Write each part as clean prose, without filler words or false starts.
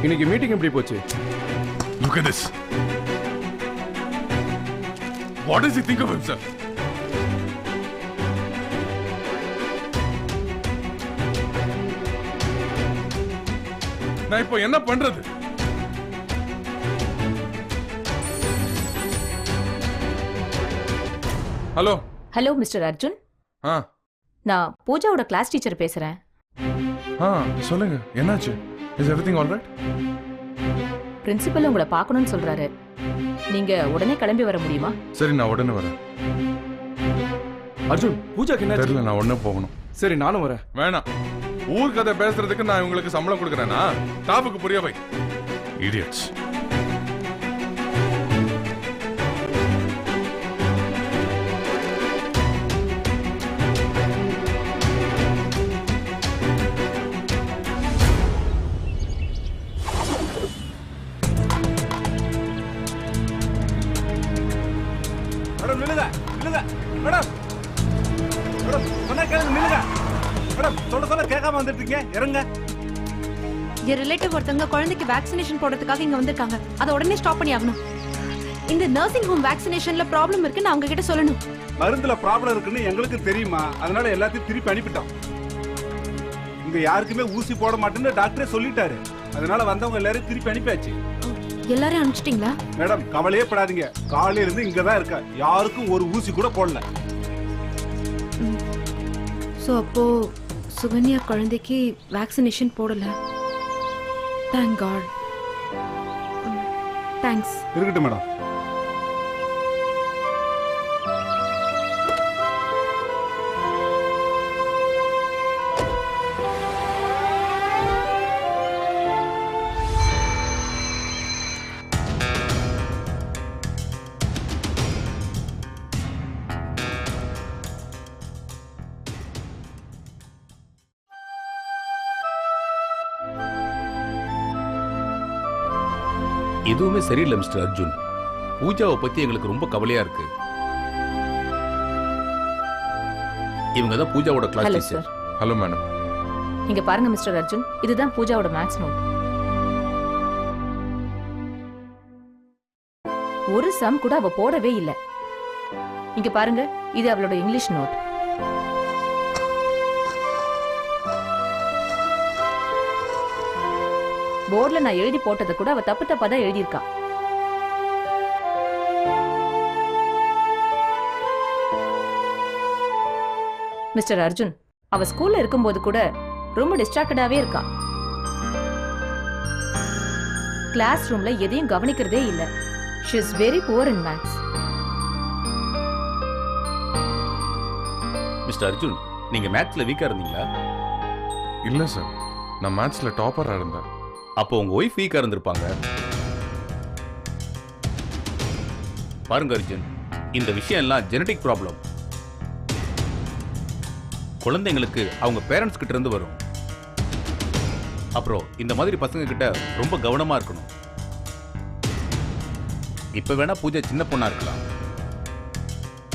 இன்னைக்கு மீட்டிங் எப்படி போச்சு? Look at this. What does he think of himself? நான் இப்போ என்ன பண்றது? Hello hello mister Arjun. நான் பூஜாவோட கிளாஸ் டீச்சர் பேசுறேன். சொல்லுங்க, என்னாச்சு? Is everything all right? Principal உங்களை பார்க்கணும்னு சொல்றாரு. நீங்க உடனே கிளம்பி வர முடியுமா? சரி, நான் உடனே வரேன். அர்ஜுன், பூஜாக்கு என்ன தெரியல, நான் உடனே போகணும். சரி, நானும் வரேன். வேணாம், ஊர் கதை பேசுறதுக்கு நான் உங்களுக்கு சம்பளம் கொடுக்கறேனா? டாப்புக்கு புரிய வை. Idiots. மேடம் நில்லுங்க, நில்லுங்க மேடம். மேடம் சொன்னா கேளுங்க, நில்லுங்க மேடம். சொல்ல கேட்காம வந்துட்டீங்க, இறங்க. என் ரிலேட்டிவ் ஒருத்தவங்க குழந்தைக்கு வேக்சினேஷன் போடுறதுக்காக இங்க வந்திருக்காங்க. அதை உடனே ஸ்டாப் பண்ணி ஆகணும். இந்த நர்சிங் ஹோம் வேக்சினேஷன்ல ப்ராப்ளம் இருக்கு, நான் அவங்க கிட்ட சொல்லணும். மருந்துல ப்ராப்ளம் இருக்குன்னு எங்களுக்கு தெரியுமா? அதனால எல்லாத்தையும் திருப்பி அனுப்பிட்டோம். இங்க யாருக்குமே ஊசி போட மாட்டேன்னு டாக்டரே சொல்லிட்டாரு. அதனால வந்தவங்க எல்லாரும் திருப்பி அனுப்பியாச்சு. எல்லாரையும் அனுப்பிச்சிட்டீங்களா? மேடம் கவலையே படாதீங்க, காலையில இருந்து இங்கதான் இருக்கா. யாருக்கும் ஒரு ஊசி கூட போடல. சோ அப்போ சுகன்யா குழந்தைக்கு வேக்சினேஷன் போடல. Thank God. தேங்க்ஸ். இருக்கட்டும் மேடம். எதுவுமே சரியில்லை மிஸ்டர் அர்ஜுன். பூஜாவை பத்தி எங்களுக்கு ரொம்ப கவலையா இருக்கு. இவங்க தான் பூஜாவோட class hello teacher. Sir. Hello madam. இங்க பாருங்க மிஸ்டர் அர்ஜுன், இதுதான் பூஜாவோட மேக்ஸ் நோட். ஒரு சம் கூட அவ போடவே இல்லை. இங்க பாருங்க, இது அவளோட இங்கிலீஷ் நோட். போர்ட்ல நான் எழுதி போட்டதை கூட அவ தப்பு தப்பா தான் எழுதியிருக்கா. மிஸ்டர் அர்ஜுன், அவ ஸ்கூல்ல இருக்கும்போது கூட ரொம்ப டிஸ்ட்ராக்டடாவே இருக்கா. கிளாஸ் ரூம்ல எதையும் கவனிக்கிறதே இல்ல. She is very poor in maths. Mister Arjun, நீங்க மேத்ஸ்ல வீக்கா இருந்தீங்களா? இல்ல சார், நான் மேத்ஸ்ல டாப்பரா இருந்தேன். அப்போ உங்க ஒய்ஃப் வீக்கா இருந்திருப்பாங்க. பாருங்க அர்ஜுன், இந்த விஷயம் எல்லாம் ஜெனடிக் ப்ராப்ளம். குழந்தைங்களுக்கு அவங்க பேரண்ட்ஸ் கிட்ட இருந்து வரும். அப்புறம் இந்த மாதிரி பசங்க கிட்ட ரொம்ப கவனமா இருக்கணும். இப்ப வேணா பூஜை சின்ன பொண்ணா இருக்கலாம்,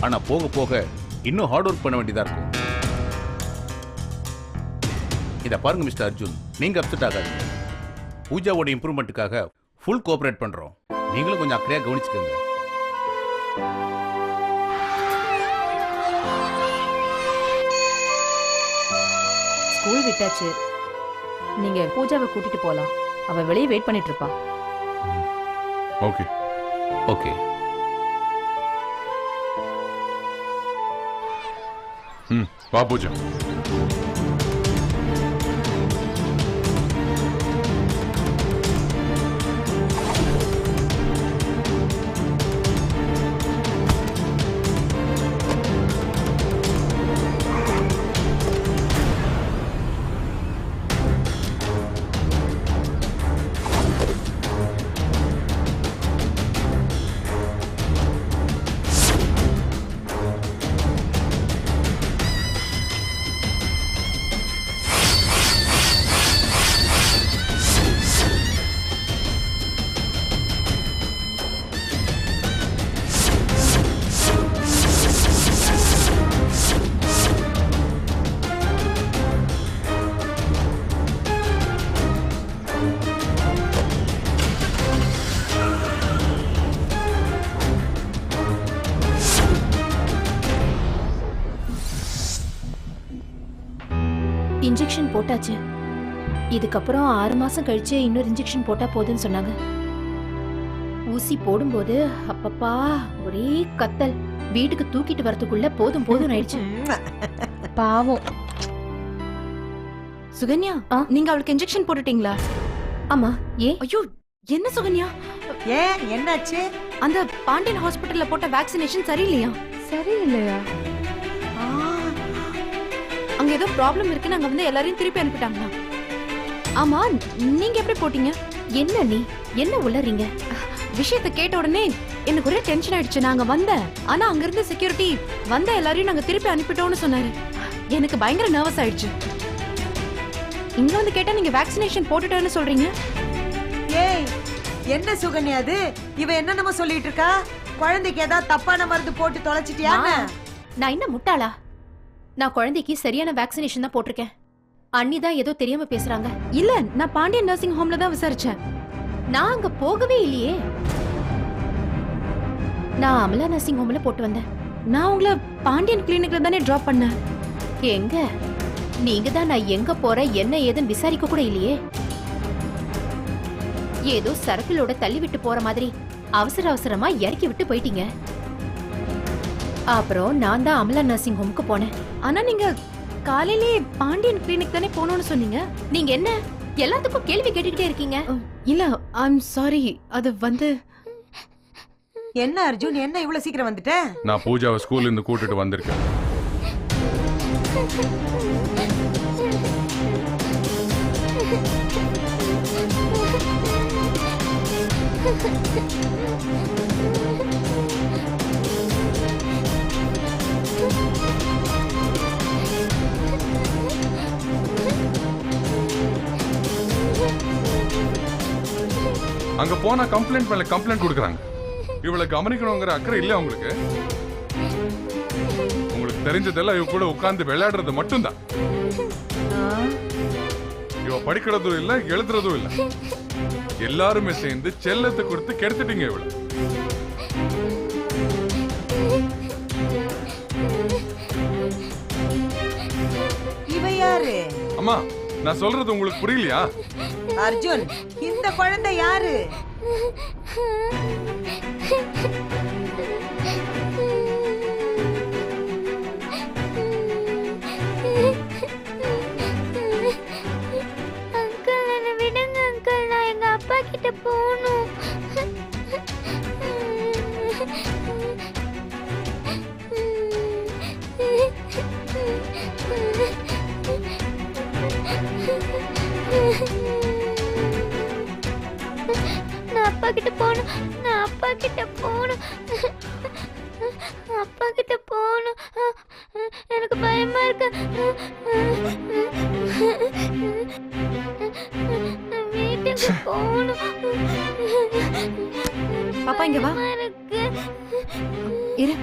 ஆனா போக போக இன்னும் ஹார்ட் ஒர்க் பண்ண வேண்டியதா இருக்கும். இத பாருங்க மிஸ்டர் அர்ஜுன், நீங்க அப்செட் ஆகாதீங்க. பூஜாவோட இம்ப்ரூவ்மெண்ட்டுக்காக ஃபுல் கோஆபரேட் பண்றோம். நீங்களும் கொஞ்சம் அக்கறையா கவனிச்சுக்கோங்க. ஸ்கூல் விட்டாச்சு, நீங்க பூஜாவை கூட்டிட்டு போலாம். அவ வெளியே வெயிட் பண்ணிட்டு இருப்பா. Okay okay. வா பூஜா. இன்ஜெக்ஷன் போட்டாச்சு. இதுக்கப்புறம் 6 மாசம் கழிச்சு இன்னொரு இன்ஜெக்ஷன் போட்டா போதுன்னு சொன்னாங்க. ஊசி போடும்போது அப்பப்பா ஒரே கத்தல். வீட்டுக்கு தூக்கிட்டு வரதுக்குள்ள போதும் போதும் ஆயிடுச்சு. பாவம். சுகன்யா, நீங்க அவளுக்கு இன்ஜெக்ஷன் போட்டுட்டீங்களா? ஆமா. ஏன்? ஐயோ, என்ன சுகன்யா? ஏன் என்னாச்சு? அந்த பாண்டியன் ஹாஸ்பிடல்ல போட்ட வேக்சினேஷன் சரியில்லையா? சரியில்லையா? அங்க ஏதோ ப்ராப்ளம் இருக்கு. நாங்க வந்து எல்லாரையும் திருப்பி அனுப்பிட்டாங்களா? ஆமா, நீங்க எப்படி போட்டீங்க? என்ன நீ என்ன உளறீங்க? விஷயத்தை கேட்ட உடனே எனக்கு ஒரே டென்ஷன் ஆயிடுச்சு. நாங்க வந்தேன், ஆனா அங்க இருந்த செக்யூரிட்டி வந்த எல்லாரையும் நாங்க திருப்பி அனுப்பிட்டோம்னு சொன்னாரு. எனக்கு பயங்கர நர்வஸ் ஆயிடுச்சு. இங்க வந்து கேட்டா நீங்க வேக்சினேஷன் போட்டுட்டேன்னு சொல்றீங்க. ஏய், என்ன சுகன்யா அது? இவ என்ன நம்ம சொல்லிட்டு இருக்கா? குழந்தைக்கு ஏதாவது தப்பான மருந்து போட்டு தொலைச்சிட்டியான்னு? நான் என்ன முட்டாளா? நான் குழந்தைக்கு சரியான வேக்சினேஷன் தான் போட்டிருக்கேன். அண்ணி தான் ஏதோ தெரியாம பேசுறாங்க. இல்ல, நான் பாண்டியன் நர்சிங் ஹோம்ல தான் விசாரிச்சேன். நான் அங்க போகவே இல்லையே. நான் அமலா நர்சிங் ஹோம்ல போட்டு வந்தேன். நான் உங்களை பாண்டியன் கிளினிக்ல தானே டிராப் பண்ணேன். எங்க? நீங்க தான் நான் எங்க போறேன் என்ன ஏதுன்னு விசாரிக்க கூட இல்லையே. ஏதோ சரக்குலோட தள்ளி விட்டு போற மாதிரி அவசர அவசரமா இறக்கி விட்டு போயிட்டீங்க. அப்புறம் நான் தான் அமலா நர்சிங் ஹோமுக்கு போனேன். ஆனா நீங்க காலையிலே பாண்டியன் கிளினிக் தானே போகணும்னு சொன்னீங்க. நீங்க என்ன எல்லாத்துக்கும் கேள்வி கேட்டுக்கிட்டே இருக்கீங்க? இல்ல, ஐம் சாரி. அது வந்து என்ன அர்ஜுன், என்ன இவ்வளவு சீக்கிரம் வந்துட்ட? நான் பூஜாவை ஸ்கூல்ல இருந்து கூட்டிட்டு வந்திருக்கேன். அங்க போனா கம்ப்ளைண்ட் மேல கம்ப்ளைண்ட் கொடுக்கறாங்க. இவளை கவனிக்கணுங்கிற அக்கறை இல்ல உங்களுக்கு. உங்களுக்கு தெரிஞ்சதெல்லாம் இவ கூட உட்கார்ந்து விளையாடுறது மட்டும்தான். இவ படிக்கிறதும் இல்ல, எழுதுறதும் இல்ல. எல்லாருமே சேர்ந்து செல்லத்தை கொடுத்து கெடுத்துட்டீங்க இவளை. இவ யாரு? அம்மா, நான் சொல்றது உங்களுக்கு புரியலையா? அர்ஜுன், இந்த குழந்தை யாரு? அங்கிள், என்ன விடுங்க அங்கிள். நான் எங்க அப்பா கிட்ட போகணும். நான் அப்பா கிட்ட போகணும். நான் அப்பா கிட்ட போகணும். அப்பா கிட்ட போகணும். எனக்கு பயமா இருக்கு. நான் வீட்டுக்கு போகணும். பாப்பா, இங்க வா. பயமா இருக்கு. இரு.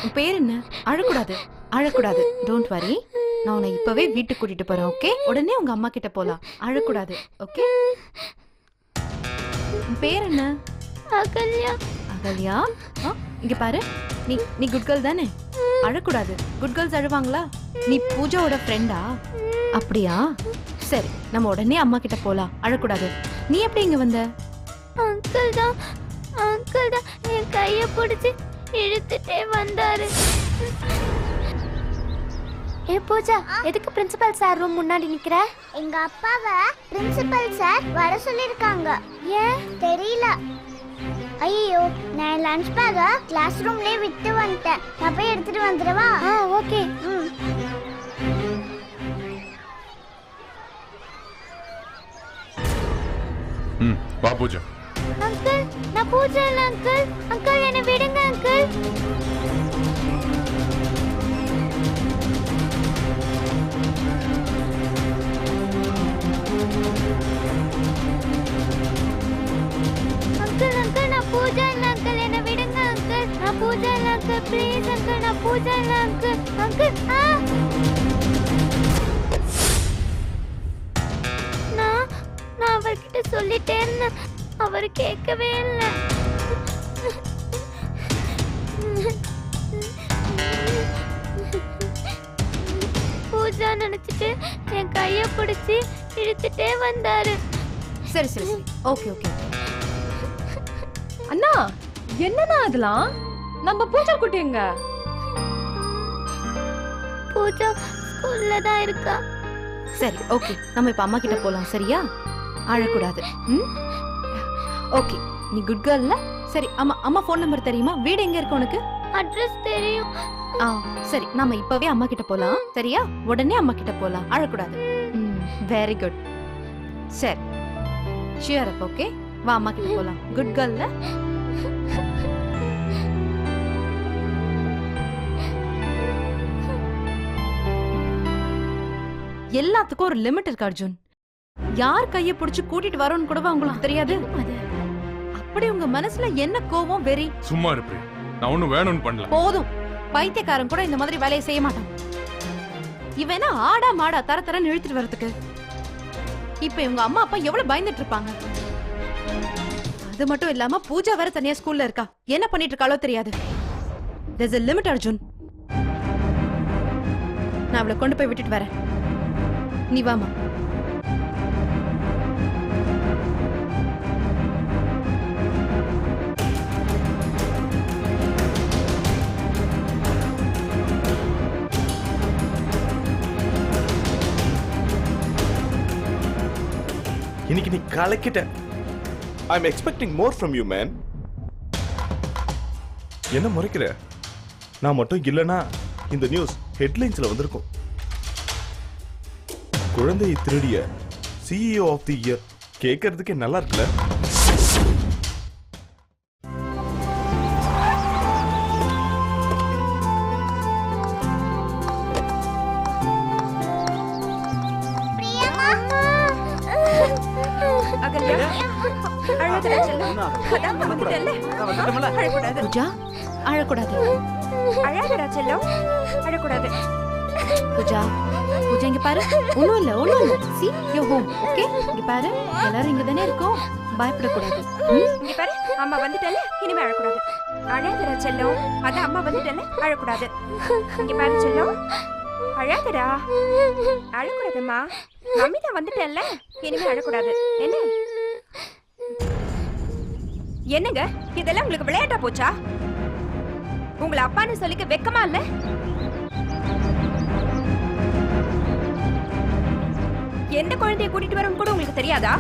உன் பேர் என்ன? அழக்கூடாது, அழக்கூடாது. Don't worry. நான் உன்னை இப்பவே வீட்டுக்கு கூட்டிட்டு போறேன். ஓகே? உடனே உங்க அம்மா கிட்ட போலாம். அழக்கூடாது. ஓகே? உன் பேர் என்ன? அகல்யா. அகல்யா. இங்க பாரு. நீ குட் கேர்ள் தானே? அழக்கூடாது. குட் கேர்ள்ஸ் அழுவாங்களா? நீ பூஜாவோட ஃப்ரெண்டா? அப்படியா? சரி, நம்ம உடனே அம்மா கிட்ட போலாம். அழக்கூடாது. நீ எப்படி இங்க வந்த? அங்கிள் தான் என் கைய பிடிச்சு இழுத்துட்டே வந்தாரு. ஏ பூஜா, எதுக்கு பிரின்சிபல் சார் ரூம் முன்னாடி நிக்கிற? எங்க அப்பாவை பிரின்சிபல் சார் வர சொல்லிருக்காங்க. ஏன் தெரியல. ஐயோ, நான் லஞ்ச் பேக்க கிளாஸ் ரூம்லயே விட்டு வந்துட்டேன். நான் போய் எடுத்துட்டு வந்துடவா? ஓகே. வா பூஜா. அங்கிள், நான் பூஜா இல்ல அங்கிள். அங்கிள், என்னை விடுங்க அங்கிள். அங்கிள், நான் பூஜா இல்ல அங்கிள். என்னை விடுங்க அங்கிள். நான் பூஜா இல்ல அங்கிள். ப்ளீஸ் அங்கிள், நான் பூஜா இல்ல அங்கிள். அங்கிள், நான் அவர்கிட்ட சொல்லிட்டேன். அவர் கேட்கவே இல்லை. பூஜா நினைச்சிட்டு கத்துட்டே வந்தாரு. சரி சரி சரி ஓகே ஓகே. அண்ணா என்னண்ணா அதெல்லாம்? நம்ம பூஜா குட்டி எங்க? பூஜா ஸ்கூல்ல தான் இருக்கா. சரி ஓகே, நம்ம இப்ப அம்மா கிட்ட போலாம். சரியா? அழக்கூடாது. ஓகே, நீ குட் கேர்ள்ல. சரி, அம்மா அம்மா ஃபோன் நம்பர் தெரியுமா? வீடு எங்க இருக்கு உனக்கு? அட்ரஸ் தெரியும். சரி, நாம இப்பவே அம்மா கிட்ட போலாம். சரியா? உடனே அம்மா கிட்ட போலாம். அழக்கூடாது. Very good. சரி, ஷியர் அப். ஓகே, வா அம்மா கிட்ட போலாம். குட் கேர்ள்ல. எல்லாத்துக்கும் ஒரு லிமிட் இருக்கு அர்ஜுன். யார் கைய பிடிச்சு கூட்டிட்டு வரோன்னு கூட உங்களுக்கு தெரியாது. அப்படி உங்க மனசுல என்ன கோவம், வெறி? சும்மா இருப்பே, நான் ஒண்ணும் வேணும்னு பண்ணல. போதும், பைத்தியக்காரன் கூட இந்த மாதிரி வேலையை செய்ய மாட்டான். இவனா ஆடா மாடா தர தரன்னு இழுத்துட்டு வரதுக்கு. இப்ப இவங்க அம்மா அப்பா எவ்வளவு பயந்துட்டு இருப்பாங்க. அது மட்டும் இல்லாம பூஜா வேற தனியா ஸ்கூல்ல இருக்கா. என்ன பண்ணிட்டு இருக்காளோ தெரியாது. There's a limit Arjun. நான் அவளை கொண்டு போய் விட்டுட்டு வரேன். நீ வாமா. இன்னைக்கு நீ கலக்கிட்ட. I'm expecting more from you, man. என்ன முறைக்கிற? நான் மட்டும் இல்லனா இந்த நியூஸ் ஹெட்லைன்ஸ்ல வந்திருக்கும். குழந்தையை திருடிய CEO of the year கேட்கறதுக்கே நல்லா இருக்குல்ல? பூஜா, அழக்கூடாது. அழகடா செல்லம், அழக்கூடாது. பூஜா, பூஜா இங்க பாரு. ஒண்ணும் இல்ல, ஒண்ணும் இல்ல. See your home, okay? இங்க பாரு, எல்லாரும் இங்க தானே இருக்கோம். பயப்படக்கூடாது. இங்க பாரு, அம்மா வந்துட்டல, இனிமே அழக்கூடாது. அழகடா செல்லம், அதான் அம்மா வந்துட்டல, அழக்கூடாது. இங்க பாரு செல்லம், அழகடா, அழக்கூடாதும்மா. மம்மி தான் வந்துட்டல, இனிமே அழக்கூடாது. என்ன என்னங்க இதெல்லாம் உங்களுக்கு விளையாட்டா போச்சா? உங்களை அப்பான்னு சொல்லிக்க வெக்கமா இல்ல? எந்த குழந்தைய கூட்டிட்டு வரும் கூட உங்களுக்கு தெரியாதா?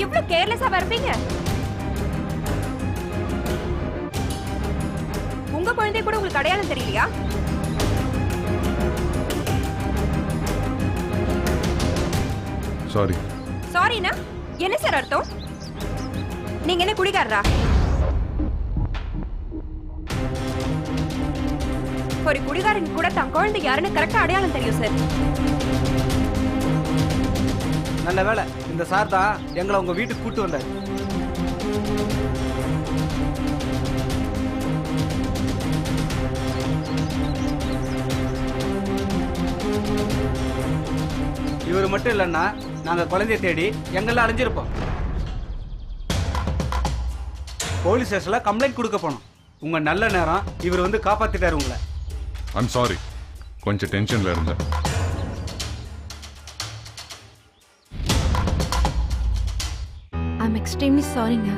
இவ்வளவு கேர்லெஸ்ஸா வருவீங்க. உங்க குழந்தைய கூட உங்களுக்கு அடையாளம் தெரியலையா? சாரி. சாரினா என்ன சார் அர்த்தம்? நீங்க என்ன குடிகாரரா? ஒரு குடிகாரன் கூட தன் குழந்தை யாருன்னு கரெக்டா அடையாளம் தெரியும் சார். நல்ல வேளை இந்த சார் தான் எங்களை உங்க வீட்டுக்கு கூட்டு வந்தார். இவர் மட்டும் இல்லைன்னா நாங்க குழந்தைய தேடி எங்கெல்லாம் அலைஞ்சிருப்போம். போலீஸ் ஸ்டேஷன்ல கம்ப்ளைண்ட் கொடுக்க போனோம். உங்க நல்ல நேரம் இவர் வந்து காப்பாத்திட்டாரு உங்களை. ஐம் சாரி, கொஞ்சம் டென்ஷன்ல இருந்தேன். ஐம் எக்ஸ்ட்ரீம்லி சாரிங்க.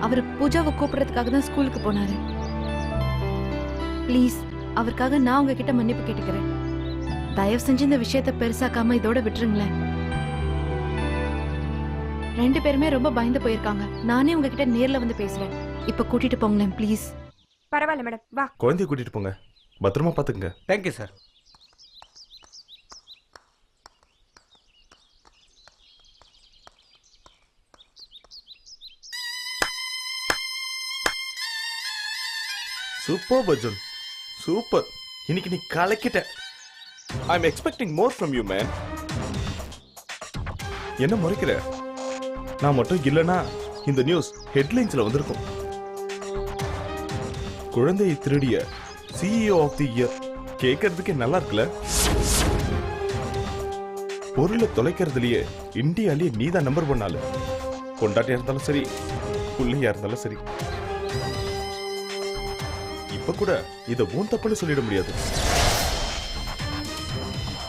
அவர் பூஜாவை கூப்பிடுறதுக்காக தான் ஸ்கூலுக்கு போனாரு. ப்ளீஸ், அவருக்காக நான் உங்ககிட்ட மன்னிப்பு கேட்டுக்கிறேன். தயவு செஞ்சு இந்த விஷயத்தை பெருசாக்காம இதோட விட்டுருங்களேன். 2 பேருமே ரொம்ப பயந்து போயிருக்காங்க. நானே உங்ககிட்ட நேர்ல வந்து பேசுறேன். இப்ப கூட்டிட்டு போங்களேன் ப்ளீஸ். பரவாயில்ல மேடம், வா. குழந்தைய கூட்டிட்டு போங்க, பத்திரமா பாத்துக்கங்க. Thank you sir. Super Arjun, super. இன்னைக்கு நீ கலக்கிட்ட. I'm expecting more from you, man. என்ன முறைக்கிற? நான் மட்டும் இல்லனா இந்த நியூஸ் ஹெட்லைன்ஸ்ல வந்திருக்கும். குழந்தையை திருடிய CEO of the year கேட்கறதுக்கே நல்லா இருக்குல்ல? பொருளை தொலைக்கிறதுலயே இந்தியாலேயே நீதான் நம்பர் பண்ணாலு. பொண்டாட்டியா இருந்தாலும் சரி, புள்ளையா இருந்தாலும் சரி. இப்ப கூட இத உன் தப்புன்னு சொல்லிட முடியாது.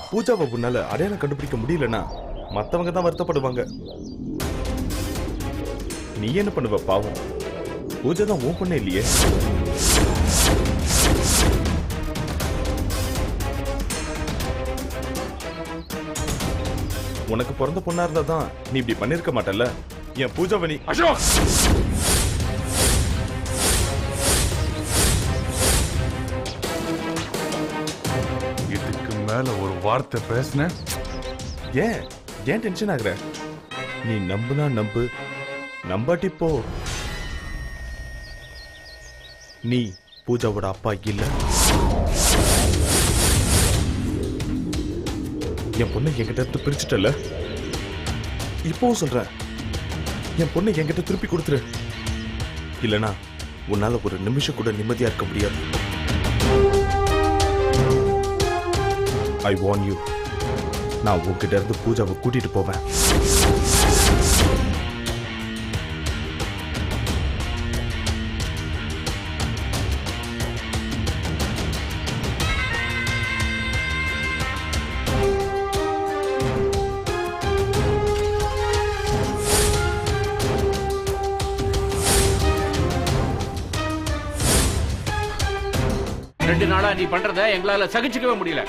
பூஜாவை உன்னால அடையாளம் கண்டுபிடிக்க முடியலன்னா மத்தவங்க தான் வருத்தப்படுவாங்க. நீ என்ன பண்ணுவ பாவம்? பூஜை தான் உன் பொண்ணு இல்லையே. உனக்கு பிறந்த பொண்ணா இருந்தா தான் நீ இப்படி பண்ணிருக்க மாட்டல்ல. என் பூஜாவணி. அசோக், இதுக்கு மேல ஒரு வார்த்தை பேசின ஏன் ஏன் டென்ஷன் ஆகுற? நீ நம்புனா நம்பு, நம்பாட்டி போ. நீ பூஜாவோட அப்பா இல்ல. என் பொண்ணை என்கிட்ட இருந்து பிரிச்சுட்டல. இப்பவும் சொல்றேன், என் பொண்ணை என்கிட்ட திருப்பி கொடுத்துரு. இல்லனா உன்னால ஒரு நிமிஷம் கூட நிம்மதியா இருக்க முடியாது. ஐ வார்ன் யூ. நான் உங்ககிட்ட இருந்து பூஜாவை கூட்டிட்டு போவேன். ரெண்டு நாளா நீ பண்றத எங்களால சகிச்சுக்கவே முடியல.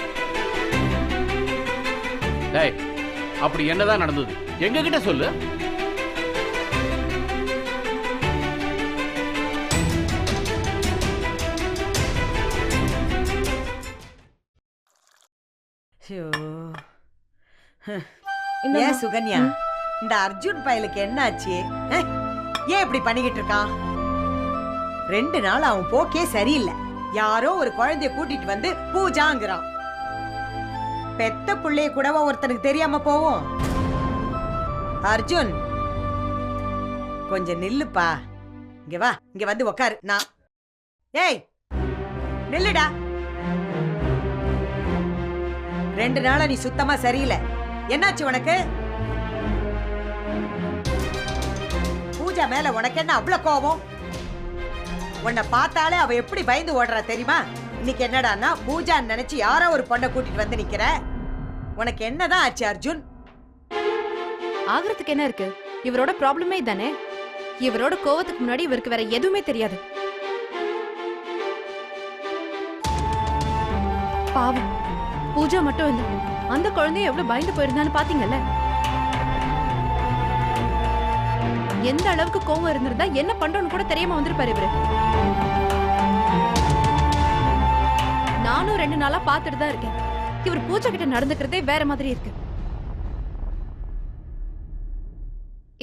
டேய், அப்படி என்னதான் நடந்தது? எங்க கிட்ட சொல்லு. ஏன் சுகன்யா, இந்த அர்ஜுன் பயலுக்கு என்னாச்சு? ஏன் இப்படி பண்ணிக்கிட்டு இருக்கான்? 2 நாள் அவன் போக்கே சரியில்லை. யாரோ ஒரு குழந்தைய கூட்டிட்டு வந்து பூஜாங்கிறான். பெத்த புள்ளைய கூடவா ஒருத்தனுக்கு தெரியாம போவோம்? அர்ஜுன், கொஞ்சம் நில்லுப்பா. இங்க வா, இங்க வந்து உக்காரு. நான் ஏய் நில்லுடா. 2 நாளா நீ சுத்தமா சரியில்லை. என்னாச்சு உனக்கு? பூஜா மேல உனக்கு என்ன அவ்வளவு கோபம்? உன்னை பார்த்தாலே அவ எப்படி பயந்து ஓடுறா தெரியுமா? இன்னைக்கு என்னடான்னா பூஜா நினைச்சு யாரோ ஒரு பொண்ணை கூட்டிட்டு வந்து நிக்கிற. உனக்கு என்னதான் ஆச்சு அர்ஜுன்? ஆகிறதுக்கு என்ன இருக்கு? இவரோட ப்ராப்ளமே தானே. இவரோட கோவத்துக்கு முன்னாடி இவருக்கு வேற எதுவுமே தெரியாது. பாவம், பூஜா மட்டும் இல்ல, அந்த குழந்தைய எவ்வளவு பயந்து போயிருந்தான்னு பாத்தீங்கல்ல. எந்த அளவுக்கு கோவம் இருந்திருந்தா என்ன பண்றோம்னு கூட தெரியாம வந்திருப்பாரு இவரு. நானும் 2 நாளா பாத்துட்டு தான் இருக்கேன். இவர் பூஜா கிட்ட நடந்துக்கிறதே வேற மாதிரி இருக்கு.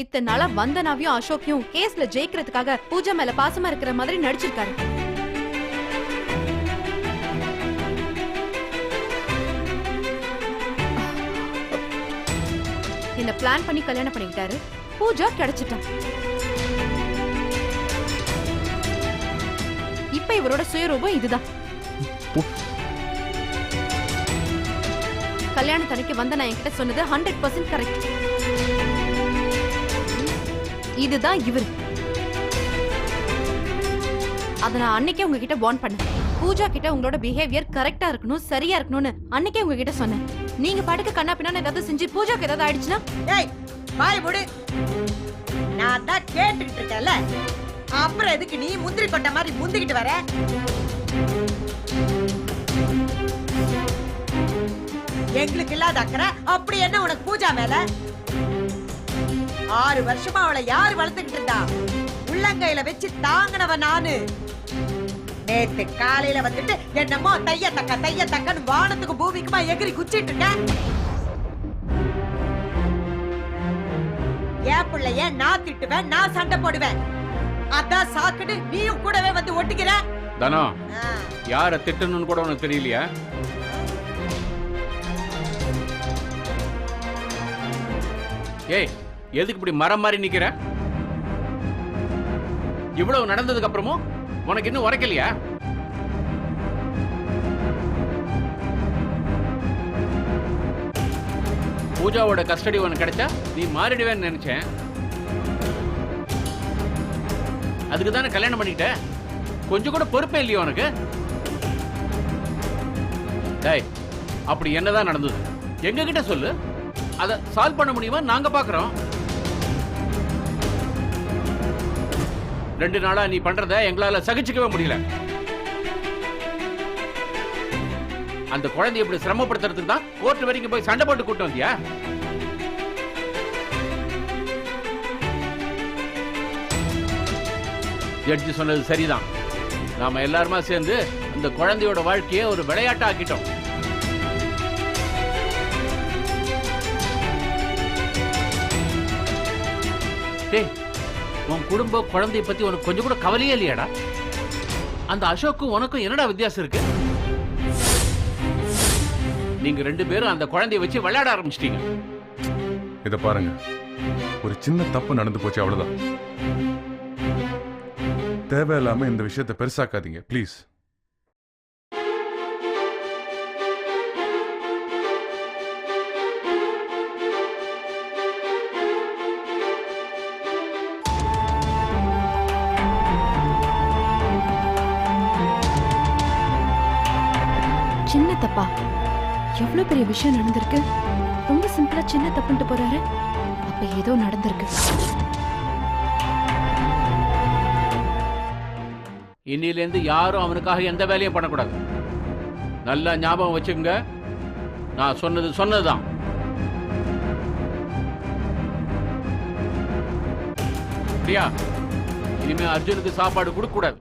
இத்தனை நாளா வந்தனாவையும் அசோக்கையும் கேஸ்ல ஜெயிக்கிறதுக்காக பூஜா மேல பாசமா இருக்கிற மாதிரி நடிச்சிருக்காரு. என்ன பிளான் பண்ணி கல்யாணம் பண்ணிக்கிட்டாரு. பூஜா கிடைச்சிட்டான். இப்ப இவரோட சுயரூபம் இதுதான். கல்யாணத்தன்னைக்கு வந்த நான் என்கிட்ட சொன்னது 100% கரெக்ட். இதுதான் இவர். அத நான் அன்னைக்கே உங்ககிட்ட வார்ன் பண்ணேன். பூஜா கிட்ட உங்களோட பிஹேவியர் கரெக்டா இருக்கணும், சரியா இருக்கணும்னு அன்னைக்கே உங்ககிட்ட சொன்னேன். நீங்க பாட்டுக்கு கண்ணா பின்னான்னு ஏதாவது செஞ்சு பூஜாக்கு ஏதாவது ஆயிடுச்சுன்னா? ஏய் வாய் மூடு. நான் தான் கேட்டுக்கிட்டு இருக்கேன்ல, அப்புறம் எதுக்கு நீ முந்திரி கொட்ட மாதிரி முந்திக்கிட்டு வர? எங்களுக்கு இல்லாத அக்கறை அப்படி என்ன உனக்கு பூஜா மேல? 6 வருஷமா அவளை யாரு வளர்த்துக்கிட்டு இருந்தா? உள்ளங்கையில வச்சு தாங்கினவ நானு. நேத்து காலையில வந்துட்டு என்னமோ தைய தக்கன்னு வானத்துக்கு பூமிக்குமா எகிரி குச்சிட்டு இருக்க. என் பிள்ளைய நான் திட்டுவேன், நான் சண்டை போடுவேன். அதான் சாக்குன்னு நீயும் கூடவே வந்து ஒட்டிக்கிற. தானோ, யார திட்டணும்னு கூட உனக்கு தெரியலையா? ஏய், எதுக்கு இப்படி மரம் மாதிரி நிக்கிற? இவ்வளவு நடந்ததுக்கு அப்புறமும் உனக்கு இன்னும் உரைக்கலையா? பூஜாவோட கஸ்டடி உனக்கு கிடைச்சா நீ மாறிடுவேன்னு நினைச்சேன். அதுக்கு தானே கல்யாணம் பண்ணிக்கிட்ட. கொஞ்சம் கூட பொறுப்பே இல்லையா உனக்கு? டேய், அப்படி என்னதான் நடந்தது? எங்க கிட்ட சொல்லு. அத சால்வ் பண்ண முடியுமா நாங்க பாக்குறோம். 2 நாளா நீ பண்றத எங்களால சகிச்சுக்கவே முடியல. அந்த குழந்தைய இப்படி சிரமப்படுத்துறதுக்கு தான் கோர்ட் வரைக்கும் போய் சண்டை போட்டு கூட்டு வந்தியா? ஜட்ஜி சொன்னது சரிதான். நாம எல்லாருமா சேர்ந்து அந்த குழந்தையோட வாழ்க்கையை ஒரு விளையாட்டா ஆக்கிட்டோம். டேய், உன் குடும்ப குழந்தைய பத்தி உனக்கு கொஞ்சம் கூட கவலையே இல்லையாடா? அந்த அசோக்கும் உனக்கும் என்னடா வித்தியாசம் இருக்கு? நீங்க 2 பேரும் அந்த குழந்தைய வச்சு விளையாட ஆரம்பிச்சிட்டீங்க. இத பாருங்க, ஒரு சின்ன தப்பு நடந்து போச்சு, அவ்வளவுதான். தேவையில்லாம இந்த விஷயத்தை பெருசாக்காதீங்க ப்ளீஸ். சின்ன தப்பா? எவ்வளவு பெரிய விஷயம் நடந்திருக்கு. ரொம்ப சிம்பிளா சின்ன தப்புன்ட்டு போறாரு. அப்ப ஏதோ நடந்திருக்கு. இன்னிலிருந்து யாரும் அவனுக்காக எந்த வேலையும் பண்ணக்கூடாது. நல்லா ஞாபகம் வச்சுக்கோங்க. நான் சொன்னது சொன்னதுதான். பிரியா, இனிமே அர்ஜுனுக்கு சாப்பாடு கொடுக்க கூடாது.